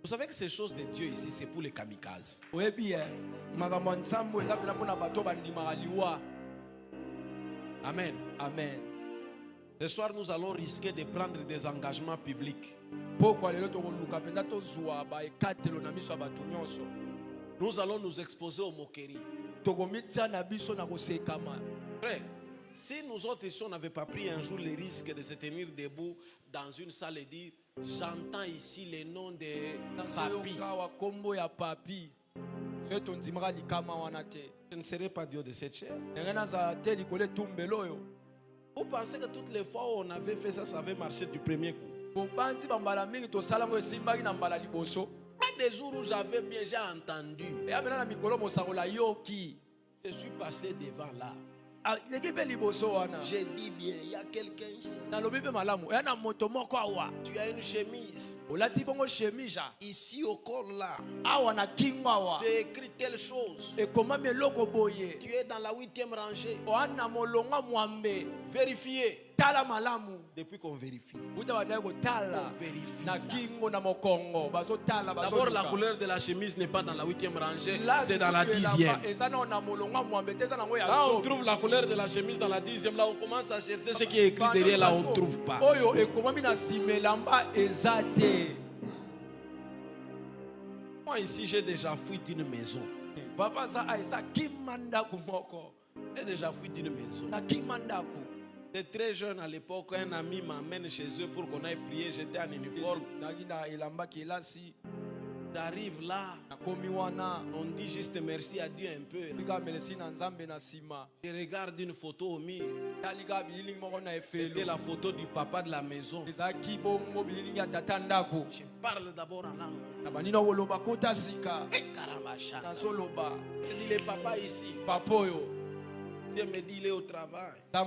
savez que ces choses de Dieu ici, c'est pour les kamikazes. Amen. Amen. Ce soir, nous allons risquer de prendre des engagements publics. Nous allons nous exposer aux moqueries. Frère, si nous autres ici, on n'avait pas pris un jour le risque de se tenir debout dans une salle et dire, j'entends ici les noms de Papi. Je ne serai pas Dieu de cette chair. Vous pensez que toutes les fois où on avait fait ça, ça avait marché du premier coup? Mais des jours où j'avais bien, j'ai entendu. Je suis passé devant là. J'ai dit bien, il y a quelqu'un ici. Tu as une chemise. Ici au corps là. C'est écrit telle chose. Tu es dans la 8e rangée. Vérifiez. Depuis qu'on vérifie. D'abord, la couleur de la chemise n'est pas dans la 8e rangée, c'est dans la 10e. Quand on trouve la couleur de la chemise dans la 10e, là on commence à chercher ce qui est écrit derrière, là on ne trouve pas. Moi ici j'ai déjà fui d'une maison. J'ai déjà fui d'une maison. J'étais très jeune à l'époque, un ami m'amène chez eux pour qu'on aille prier, j'étais en uniforme. J'arrive là, on dit juste merci à Dieu un peu. Je regarde une photo au mur. C'était la photo du papa de la maison. Je parle d'abord en langue. Je dis le papa ici. Dieu me dit il est au travail. Ah,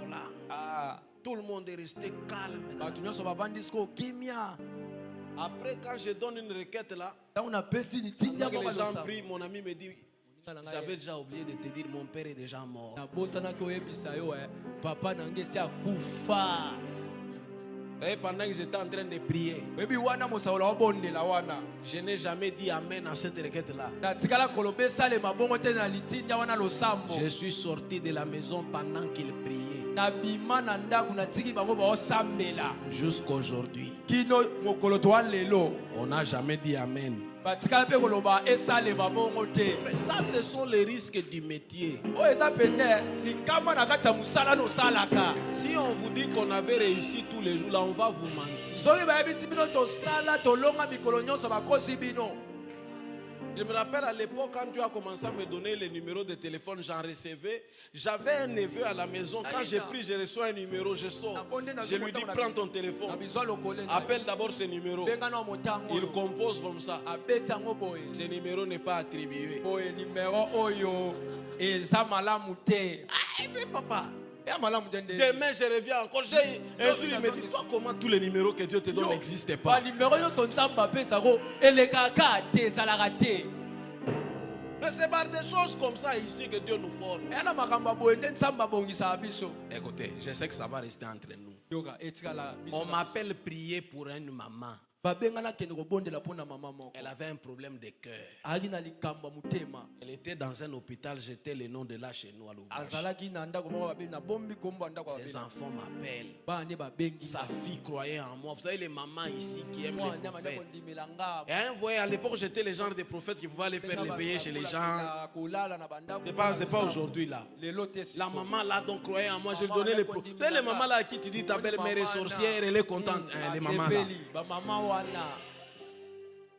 voilà. Tout le monde est resté calme. Après, quand je donne une requête là, quand les gens prient, mon ami me dit, j'avais déjà oublié de te dire, mon père est déjà mort. Et pendant que j'étais en train de prier, je n'ai jamais dit amen à cette requête-là. Je suis sorti de la maison pendant qu'il priait. Jusqu'à aujourd'hui, on n'a jamais dit amen. Ça, ce sont les risques du métier. Si on vous dit qu'on avait réussi tous les jours, là, on va vous mentir. Je me rappelle à l'époque, quand tu as commencé à me donner les numéros de téléphone, j'en recevais. J'avais un neveu à la maison. Quand j'ai pris, je reçois un numéro, je sors. Je lui dis, prends ton téléphone. Appelle d'abord ce numéro. Il compose comme ça. Ce numéro n'est pas attribué. Papa. Demain je reviens encore. Un jour il me dit, comment tous les numéros que Dieu te donne n'existent pas. Mais c'est par des choses comme ça ici que Dieu nous forme. Écoutez, je sais que ça va rester entre nous. On m'appelle prier pour une maman. Elle avait un problème de cœur. Elle était dans un hôpital, j'étais le nom de là chez nous à l'ouvrage. Ses enfants m'appellent. Sa fille croyait en moi. Vous savez les mamans ici qui aiment les prophètes. Et vous voyez, à l'époque j'étais le genre de prophète qui pouvait aller faire l'éveiller chez les gens. C'est pas aujourd'hui là. La maman là donc croyait en moi. Je lui donnais les prophètes. Vous savez les mamans là à qui tu dis ta belle-mère est sorcière, elle est contente. Les mamans là.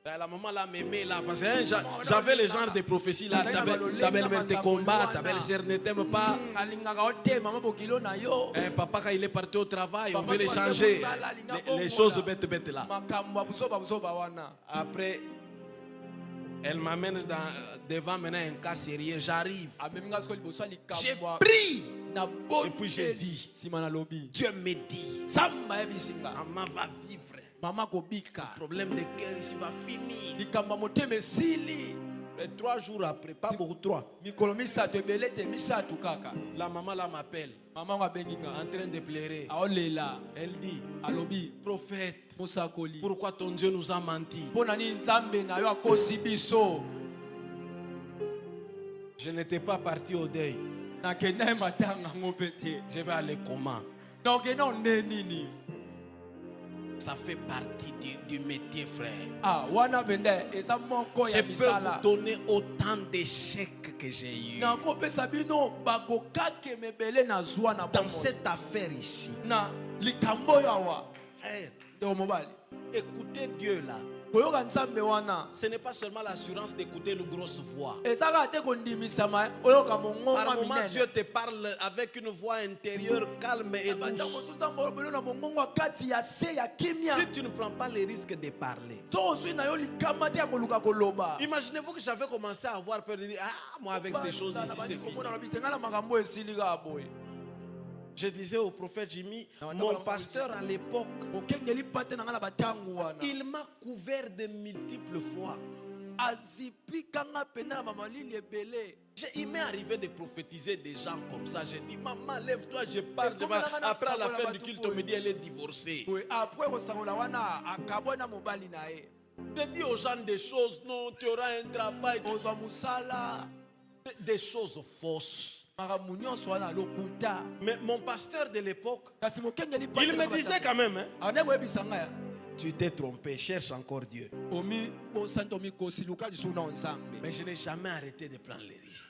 La maman là m'aimait là parce que j'avais le genre de prophétie là. Ta belle-mère te combat, ta belle-sœur ne t'aime pas. Papa quand il est parti au travail, on veut les changer. Les choses bêtes là. Après, elle m'amène devant maintenant un cas sérieux. J'arrive. J'ai pris. Et puis j'ai dit, Dieu me dit, maman va vivre. Le problème de cœur ici va finir. 3 jours après, pas beaucoup, 3. La maman là m'appelle. En train de pleurer. Elle dit, prophète, pourquoi ton Dieu nous a menti? Je n'étais pas parti au deuil. Je vais aller comment? Ça fait partie du métier, frère. Je peux vous donner autant d'échecs que j'ai eu dans cette affaire ici. Frère, écoutez Dieu là. Ce n'est pas seulement l'assurance d'écouter une grosse voix. Par moment, Dieu te parle avec une voix intérieure calme et douce. Si tu ne prends pas le risque de parler, imaginez-vous que j'avais commencé à avoir peur de dire, ah, moi avec ces choses ici, c'est fini. Je disais au prophète Jimmy, mon pasteur à l'époque, il m'a couvert de multiples fois. Il m'est arrivé de prophétiser des gens comme ça. J'ai dit, maman, lève-toi, je parle. Après, à la fin du culte, on me dit, elle est divorcée. Je dis aux gens des choses, non, tu auras un travail. Des choses fausses. Mais mon pasteur de l'époque, il me disait quand même, hein, tu t'es trompé, cherche encore Dieu. Mais je n'ai jamais arrêté de prendre les risques.